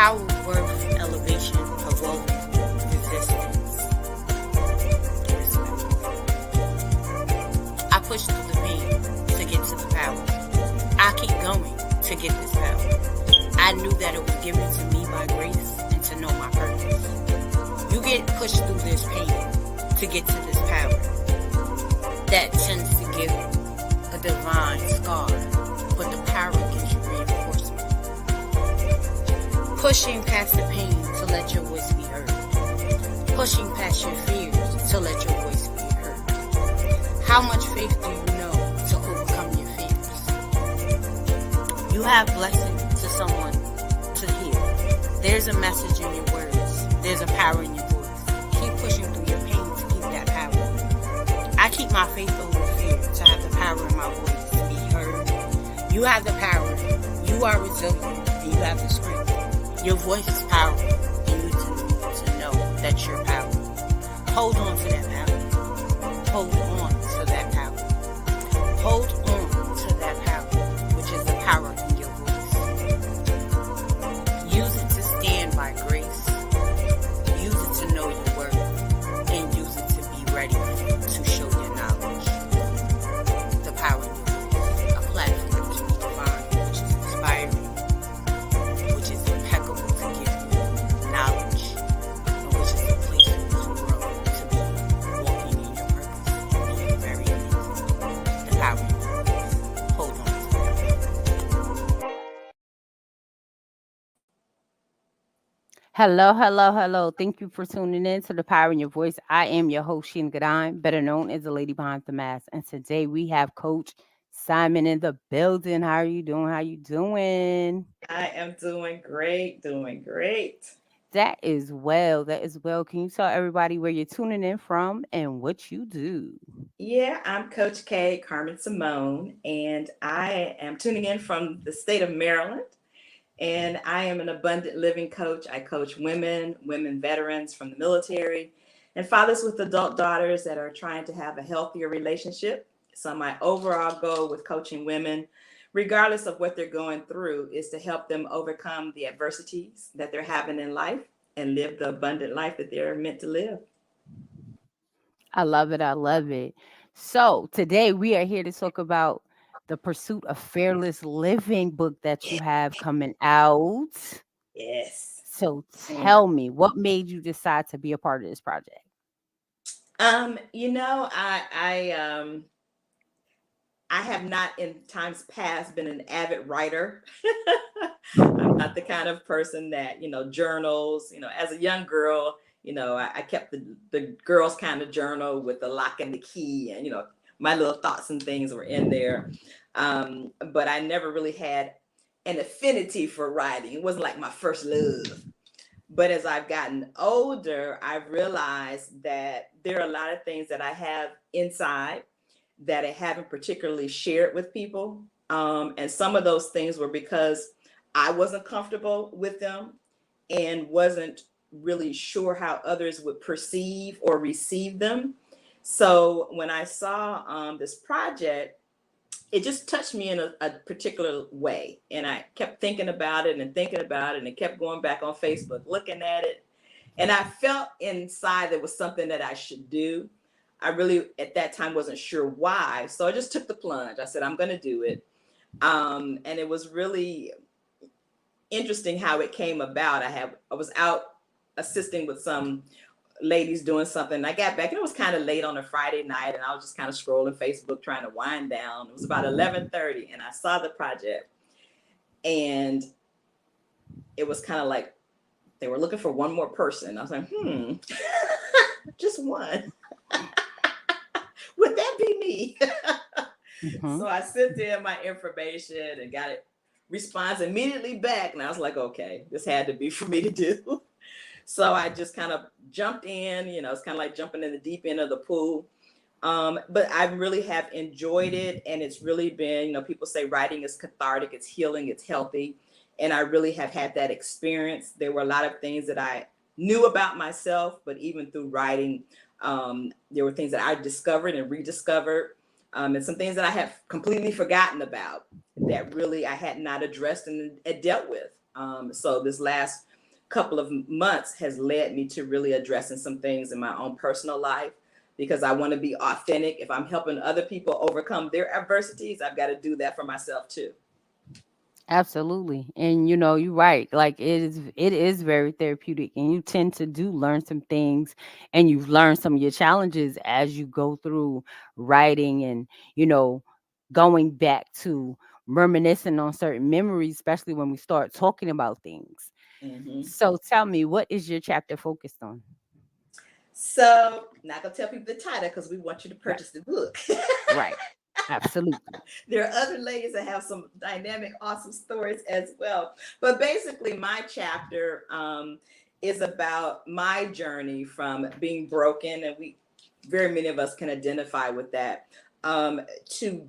Power, worth, elevation, evoke, resistance. I push through the pain to get to the power. I keep going to get this power. I knew that it was given to me by grace and to know my purpose. You get pushed through this pain to get to this power. That tends to give a divine scar, but the power gives you reinforcement. Pushing past the pain to let your voice be heard. Pushing past your fears to let your voice be heard. How much faith do you know to overcome your fears? You have blessing to someone to hear. There's a message in your words. There's a power in your voice. Keep pushing through your pain to keep that power. I keep my faith over fear to have the power in my voice to be heard. You have the power. You are resilient and you have the strength. Your voice is powerful and you need to know that you're powerful. Hold on to that power. Hold on to that power. Hold on to that power, which is the power in your voice. Use it to stand by grace. Use it to know your worth. And use it to be ready to show your knowledge. The power in your voice. A platform to be defined, which is inspiring, which is impeccable to give you knowledge, and which is the place to grow, to be walking in your purpose, being very amazing. The power in your voice. Hold on to that. Hello. Thank you for tuning in to The Power in Your Voice. I am your host, Sheen Gadine, better known as the lady behind the mask. And today we have Coach Simon in the building. How are you doing? How you doing? I am doing great, doing great. That is well. That is well. Can you tell everybody where you're tuning in from and what you do? Yeah, I'm Coach K, Carmen Simone, and I am tuning in from the state of Maryland. And I am an abundant living coach. I coach women veterans from the military, and fathers with adult daughters that are trying to have a healthier relationship. So, my overall goal with coaching women, regardless of what they're going through, is to help them overcome the adversities that they're having in life and live the abundant life that they're meant to live. I love it. I love it. So today we are here to talk about the Pursuit of Fearless Living book that you have coming out. Yes. So Mm. tell me, what made you decide to be a part of this project? I have not in times past been an avid writer. I'm not the kind of person that, journals, as a young girl, I kept the girls kind of journal with the lock and the key and, my little thoughts and things were in there. But I never really had an affinity for writing. It wasn't like my first love. But as I've gotten older, I've realized that there are a lot of things that I have inside that I haven't particularly shared with people. And some of those things were because I wasn't comfortable with them and wasn't really sure how others would perceive or receive them. So when I saw this project, it just touched me in a particular way. And I kept thinking about it and thinking about it and kept going back on Facebook, looking at it. And I felt inside there was something that I should do. I really, at that time, wasn't sure why. So I just took the plunge. I said, I'm going to do it. And it was really interesting how it came about. I was out assisting with some ladies doing something. I got back and it was kind of late on a Friday night and I was just kind of scrolling Facebook trying to wind down. It was about 11:30 and I saw the project and it was kind of like they were looking for one more person. I was like, just one. Would that be me? So I sent in my information and got it response immediately back. And I was like, okay, this had to be for me to do. So I just kind of jumped in, it's kind of like jumping in the deep end of the pool. But I really have enjoyed it. And it's really been, people say writing is cathartic, it's healing, it's healthy. And I really have had that experience. There were a lot of things that I knew about myself, but even through writing, there were things that I discovered and rediscovered. And some things that I have completely forgotten about that really I had not addressed and dealt with. So this last couple of months has led me to really addressing some things in my own personal life, because I want to be authentic. If I'm helping other people overcome their adversities, I've got to do that for myself too. Absolutely. And you're right. Like it is very therapeutic, and you tend to do learn some things, and you've learned some of your challenges as you go through writing, and you know going back to reminiscing on certain memories, especially when we start talking about things. Hmm. So tell me, what is your chapter focused on? So, not gonna tell people the title because we want you to Right. purchase the book. Right. Absolutely. There are other ladies that have some dynamic, awesome stories as well. But basically, my chapter is about my journey from being broken, and we, very many of us can identify with that, to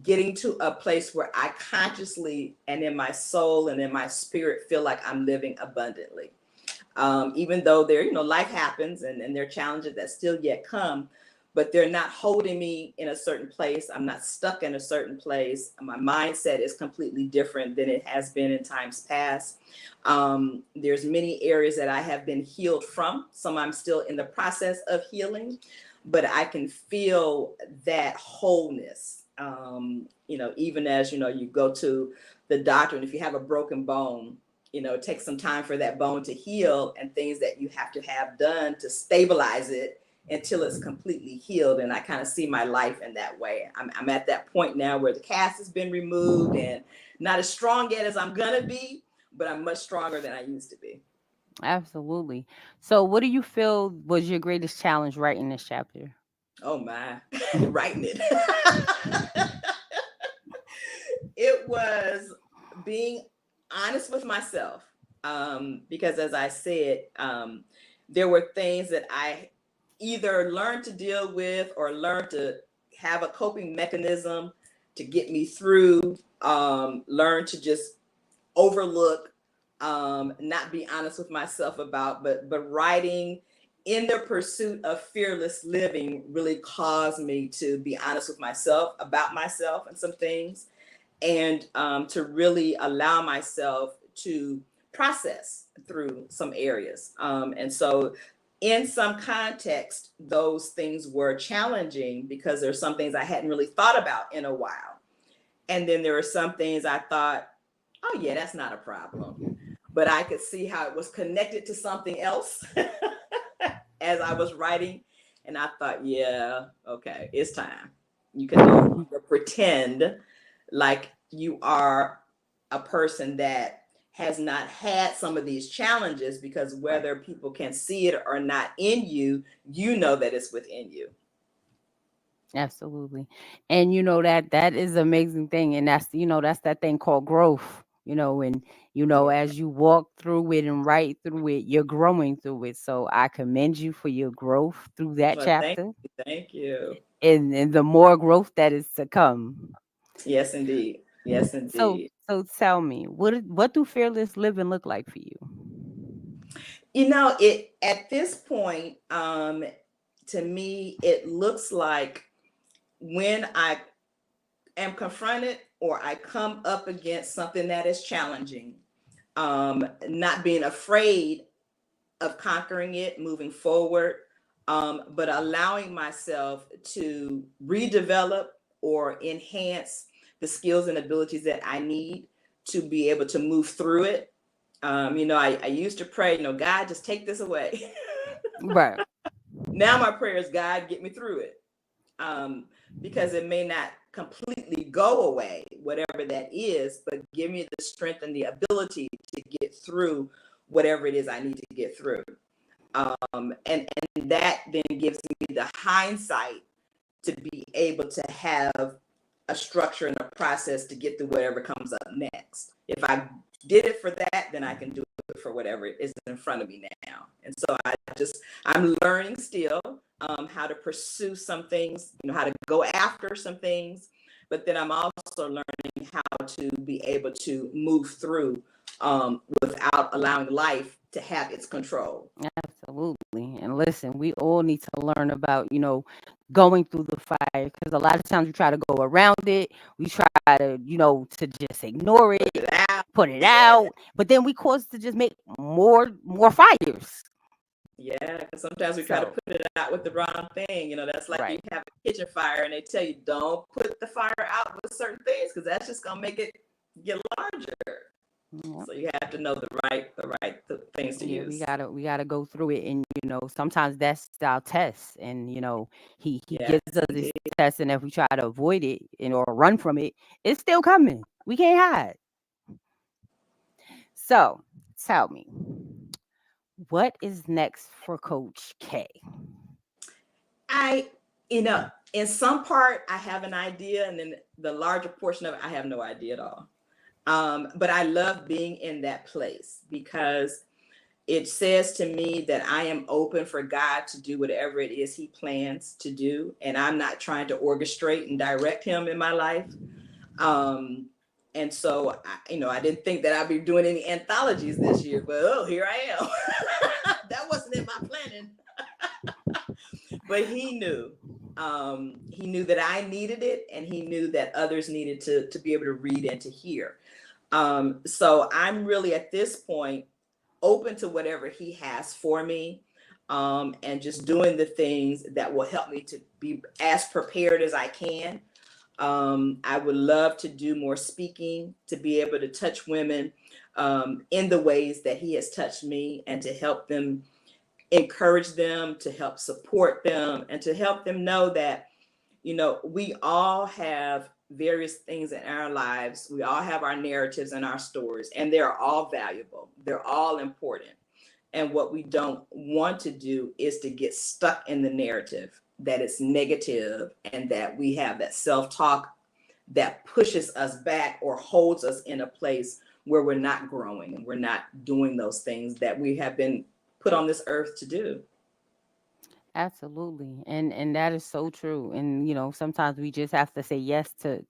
getting to a place where I consciously and in my soul and in my spirit feel like I'm living abundantly. Even though there, life happens, and there are challenges that still yet come, but they're not holding me in a certain place. I'm not stuck in a certain place. My mindset is completely different than it has been in times past. There's many areas that I have been healed from. Some I'm still in the process of healing, but I can feel that wholeness. Even as you go to the doctor, and if you have a broken bone, it takes some time for that bone to heal, and things that you have to have done to stabilize it until it's completely healed. And I kind of see my life in that way. I'm at that point now where the cast has been removed, and not as strong yet as I'm gonna be, but I'm much stronger than I used to be. Absolutely. So what do you feel was your greatest challenge writing this chapter? Oh my, writing it. It was being honest with myself, because as I said, there were things that I either learned to deal with or learned to have a coping mechanism to get me through, learn to just overlook, not be honest with myself about. But writing in the pursuit of fearless living really caused me to be honest with myself about myself and some things, and to really allow myself to process through some areas. And so, in some context, those things were challenging because there's some things I hadn't really thought about in a while. And then there were some things I thought, oh, yeah, that's not a problem. But I could see how it was connected to something else as I was writing. And I thought, yeah, okay, it's time. You can no longer pretend like you are a person that has not had some of these challenges, because Right. whether people can see it or not in you, you know that it's within you. Absolutely. And that is an amazing thing. And that's that thing called growth. And Yeah. as you walk through it and write through it, you're growing through it. So I commend you for your growth through that Well, thank chapter, you. Thank you. and the more growth that is to come. Yes, indeed. Yes, So indeed. so tell me, what do fearless living look like for you? It at this point, to me, it looks like when I am confronted or I come up against something that is challenging, not being afraid of conquering it, moving forward, but allowing myself to redevelop or enhance the skills and abilities that I need to be able to move through it. I used to pray, God, just take this away. Right. Now my prayer is, God, get me through it, um, because it may not completely go away, whatever that is, but give me the strength and the ability to get through whatever it is I need to get through. And that then gives me the hindsight to be able to have a structure and a process to get through whatever comes up next. If I did it for that, then I can do it for whatever is in front of me now. And so I'm learning still, how to pursue some things, how to go after some things, but then I'm also learning how to be able to move through, without allowing life to have its control. Absolutely. And listen, we all need to learn about, going through the fire, because a lot of times we try to go around it. We try to, to just ignore Put it. it put it out, but then we cause to just make more fires. Yeah, because sometimes we try to So put it out with the wrong thing. That's like you right. have a kitchen fire and they tell you don't put the fire out with certain things because that's just gonna make it get larger. Yep. So you have to know the things to Yeah, use. we gotta go through it, and sometimes that's our test, and he Yes, gives us this indeed. test, and if we try to avoid it or run from it, it's still coming. We can't hide. So tell me, what is next for Coach K? I, in some part I have an idea, and then the larger portion of it, I have no idea at all. But I love being in that place because it says to me that I am open for God to do whatever it is he plans to do. And I'm not trying to orchestrate and direct him in my life. And so, I didn't think that I'd be doing any anthologies this year, but here I am. That wasn't in my planning. But he knew. He knew that I needed it, and he knew that others needed to be able to read and to hear. So I'm really at this point open to whatever he has for me, and just doing the things that will help me to be as prepared as I can. I would love to do more speaking, to be able to touch women in the ways that he has touched me, and to help them, encourage them, to help support them, and to help them know that we all have various things in our lives. We all have our narratives and our stories, and they're all valuable. They're all important. And what we don't want to do is to get stuck in the narrative that it's negative and that we have that self-talk that pushes us back or holds us in a place where we're not growing and we're not doing those things that we have been put on this earth to do. Absolutely. And that is so true. And sometimes we just have to say yes to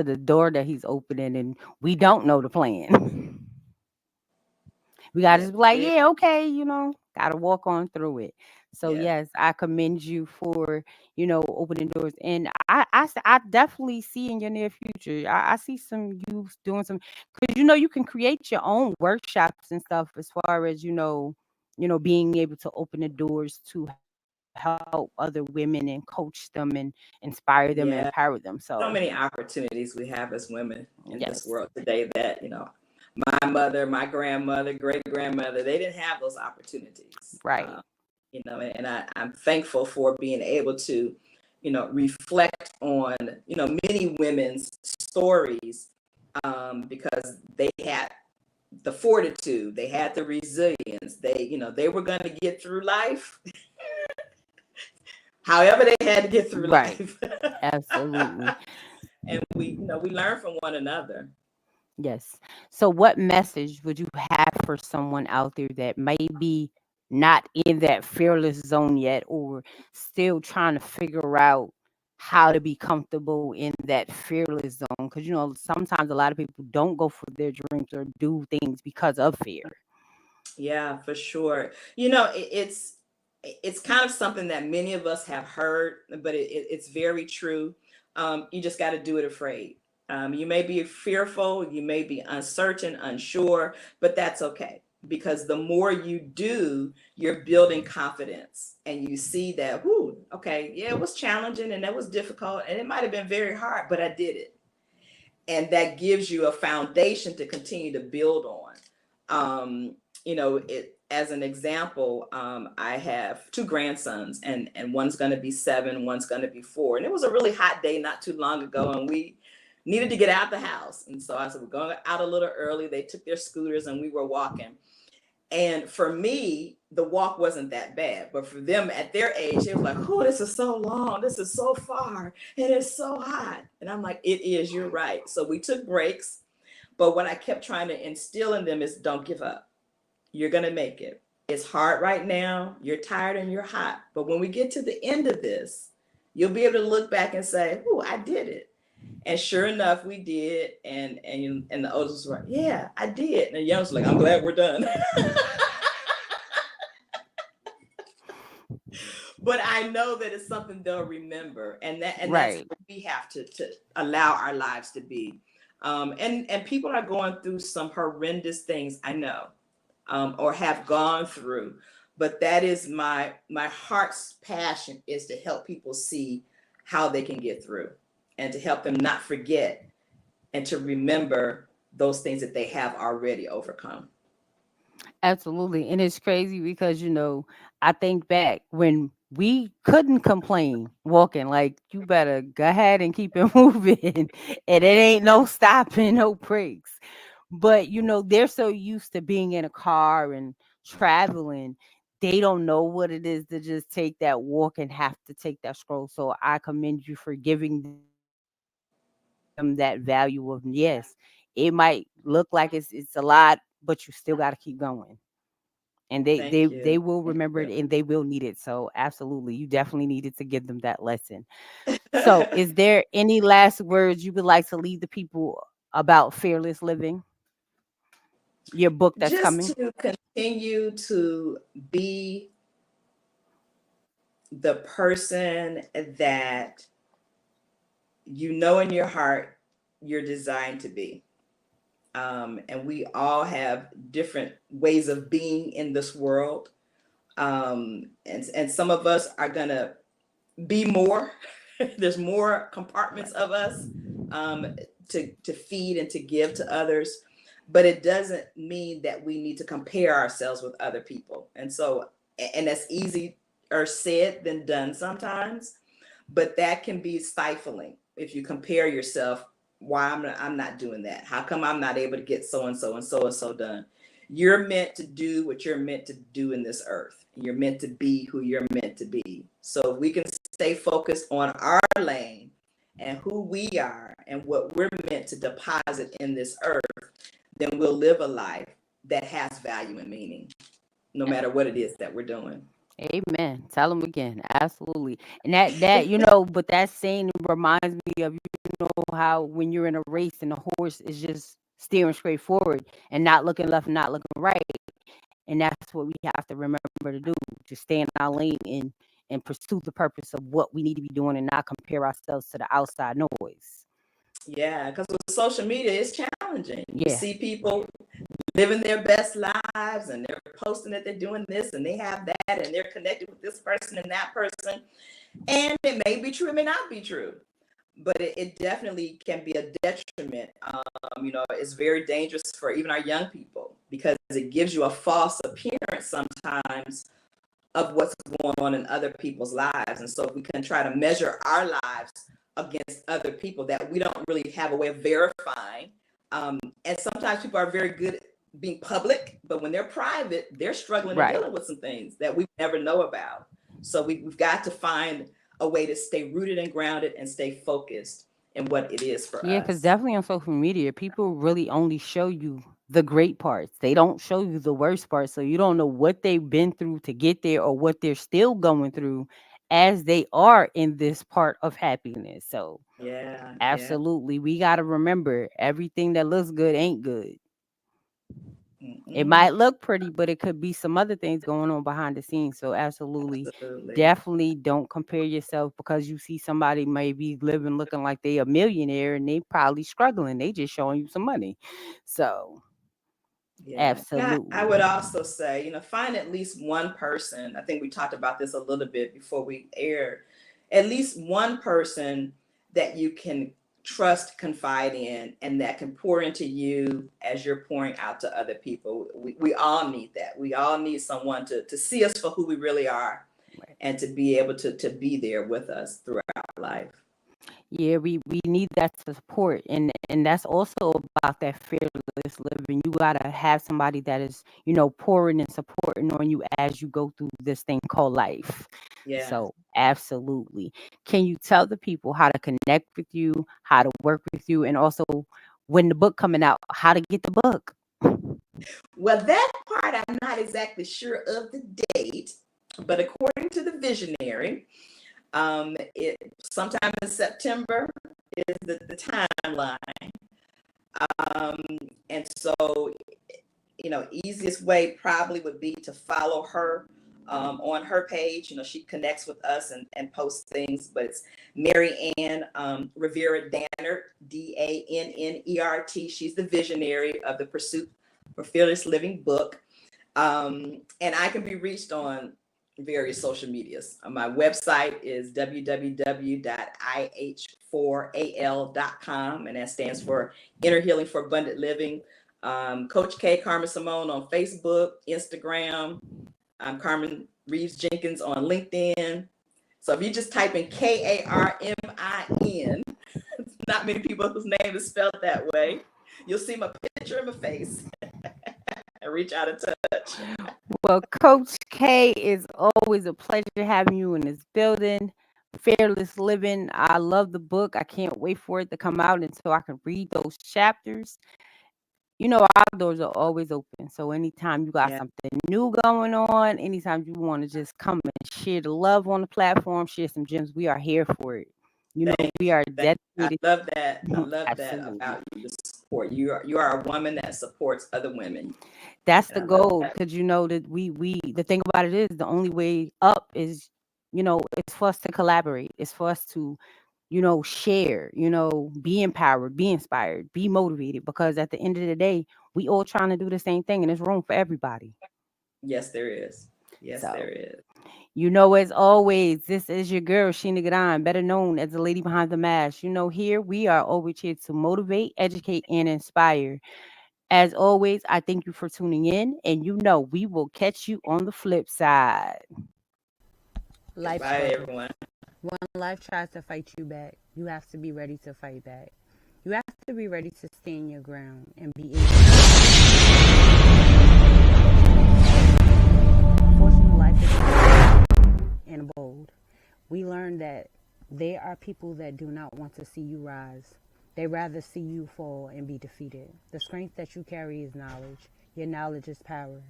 the door that he's opening, and we don't know the plan. We gotta Yes, just be like, indeed. yeah, okay, gotta walk on through it. So Yes. yes, I commend you for, opening doors. And I definitely see in your near future, I see some you doing some, because you can create your own workshops and stuff as far as, being able to open the doors to help other women and coach them and inspire them and empower them. Yeah. So So many opportunities we have as women in this yes, world today that, my mother, my grandmother, great grandmother, they didn't have those opportunities. right. And I'm thankful for being able to, reflect on, many women's stories, because they had the fortitude, they had the resilience, they were going to get through life however they had to get through Right. life. Absolutely. And we learn from one another. Yes. So what message would you have for someone out there that may be not in that fearless zone yet, or still trying to figure out how to be comfortable in that fearless zone? Because sometimes a lot of people don't go for their dreams or do things because of fear. Yeah, for sure. It's kind of something that many of us have heard, but it's very true. You just got to do it afraid. You may be fearful, you may be uncertain, unsure, but that's okay, because the more you do, you're building confidence, and you see that, whoo, okay, yeah, it was challenging and that was difficult, and it might have been very hard, but I did it. And that gives you a foundation to continue to build on. As an example, I have two grandsons, and one's going to be 7, one's going to be 4. And it was a really hot day not too long ago, and we needed to get out the house. And so I said, we're going out a little early. They took their scooters and we were walking. And for me, the walk wasn't that bad, but for them at their age, they were like, oh, this is so long, this is so far, and it's so hot. And I'm like, it is, you're right. So we took breaks, but what I kept trying to instill in them is, don't give up. You're going to make it. It's hard right now, you're tired and you're hot, but when we get to the end of this, you'll be able to look back and say, oh, I did it. And sure enough, we did. And the oldest were, yeah, I did. And the youngest was like, I'm glad we're done. But I know that it's something they'll remember, and that's Right. what we have to allow our lives to be. And people are going through some horrendous things, I know, or have gone through. But that is my heart's passion, is to help people see how they can get through, and to help them not forget, and to remember those things that they have already overcome. Absolutely. And it's crazy because, I think back when we couldn't complain walking, like, you better go ahead and keep it moving. And it ain't no stopping, no breaks. But, they're so used to being in a car and traveling. They don't know what it is to just take that walk and have to take that scroll. So I commend you for giving them that value of, yes, it might look like it's a lot, but you still got to keep going, and they Thank will you. remember it Thank and they you. will need it. So absolutely, you definitely needed to give them that lesson. So is there any last words you would like to leave the people about fearless living, your book that's Just coming? to continue to be the person that you know in your heart you're designed to be. And we all have different ways of being in this world. And some of us are going to be more. There's more compartments Right. of us, um, to feed and to give to others. But it doesn't mean that we need to compare ourselves with other people. And so, and that's easier said than done sometimes, but that can be stifling if you compare yourself. Why I'm not doing that? How come I'm not able to get so and so and so and so done? You're meant to do what you're meant to do in this earth. You're meant to be who you're meant to be. So we can stay focused on our lane and who we are and what we're meant to deposit in this earth, then we'll live a life that has value and meaning, no matter what it is that we're doing. Amen. Tell them again. Absolutely. And but that saying reminds me of, how when you're in a race and the horse is just steering straight forward and not looking left and not looking right. And that's what we have to remember to do, to stay in our lane and pursue the purpose of what we need to be doing and not compare ourselves to the outside noise. Yeah, because with social media, it's challenging. You Yeah. see people living their best lives, and they're posting that they're doing this and they have that and they're connected with this person and that person. And it may be true, it may not be true, but it definitely can be a detriment. It's very dangerous for even our young people, because it gives you a false appearance sometimes of what's going on in other people's lives. And so we can try to measure our lives against other people that we don't really have a way of verifying. And sometimes people are very good at being public, but when they're private, they're struggling and Right. dealing with some things that we never know about. So we've got to find a way to stay rooted and grounded and stay focused in what it is for Yeah, because us. definitely on social media, people really only show you the great parts. They don't show you the worst parts. So you don't know what they've been through to get there or what they're still going through as they are in this part of happiness. So Yeah, yeah. absolutely, we got to remember everything that looks good ain't good. It Mm-mm. might look pretty, but it could be some other things going on behind the scenes. So absolutely, Absolutely. definitely don't compare yourself because you see somebody maybe living looking like they a millionaire and they probably struggling. They just showing you some money. So Yeah. And I absolutely. would also say, find at least one person. I think we talked about this a little bit before we aired. At least one person that you can trust, confide in, and that can pour into you as you're pouring out to other people. We all need that. We all need someone to see us for who we really are, Right. and to be able to be there with us throughout life. Yeah, we need that support, and that's also about that fearless living. You gotta have somebody that is, pouring and supporting on you as you go through this thing called life. Yeah. So absolutely. Can you tell the people how to connect with you, how to work with you, and also when the book coming out, how to get the book? Well, that part I'm not exactly sure of the date, but according to the visionary, it sometime in September is the timeline. Um, and so, easiest way probably would be to follow her on her page. She connects with us and posts things, but it's Mary Ann Rivera Dannert, Dannert. She's the visionary of the Pursuit for Fearless Living book. And I can be reached on various social medias. My website is www.ih4al.com, and that stands for Inner Healing for Abundant Living. Coach K, Karmain Simone on Facebook, Instagram. I'm Karmain Reeves Jenkins on LinkedIn. So if you just type in Karmin, not many people whose name is spelled that way, you'll see my picture and my face and reach out and touch. Well, Coach K, is always a pleasure having you in this building. Fearless Living. I love the book. I can't wait for it to come out and so I can read those chapters. You know, our doors are always open. So anytime you got Yeah. something new going on, anytime you want to just come and share the love on the platform, share some gems, we are here for it. You know, we are I dedicated. love that. I love that Absolutely. about you, the support. You are a woman that supports other women. That's And the I love goal, that. because you know that we the thing about it is the only way up is, you know, it's for us to collaborate. It's for us to, you know, share, you know, be empowered, be inspired, be motivated, because at the end of the day, we all trying to do the same thing and there's room for everybody. Yes, there is. Yes, So, there is. you know, as always, this is your girl, Sheena Gadan, better known as the lady behind the mask. You know, here we are always here to motivate, educate, and inspire. As always, I thank you for tuning in, and you know, we will catch you on the flip side. Life Bye, struggles. everyone. When life tries to fight you back, you have to be ready to fight back. You have to be ready to stand your ground and be able to. Unfortunately, life is and bold. We learned that there are people that do not want to see you rise. They rather see you fall and be defeated. The strength that you carry is knowledge. Your knowledge is power.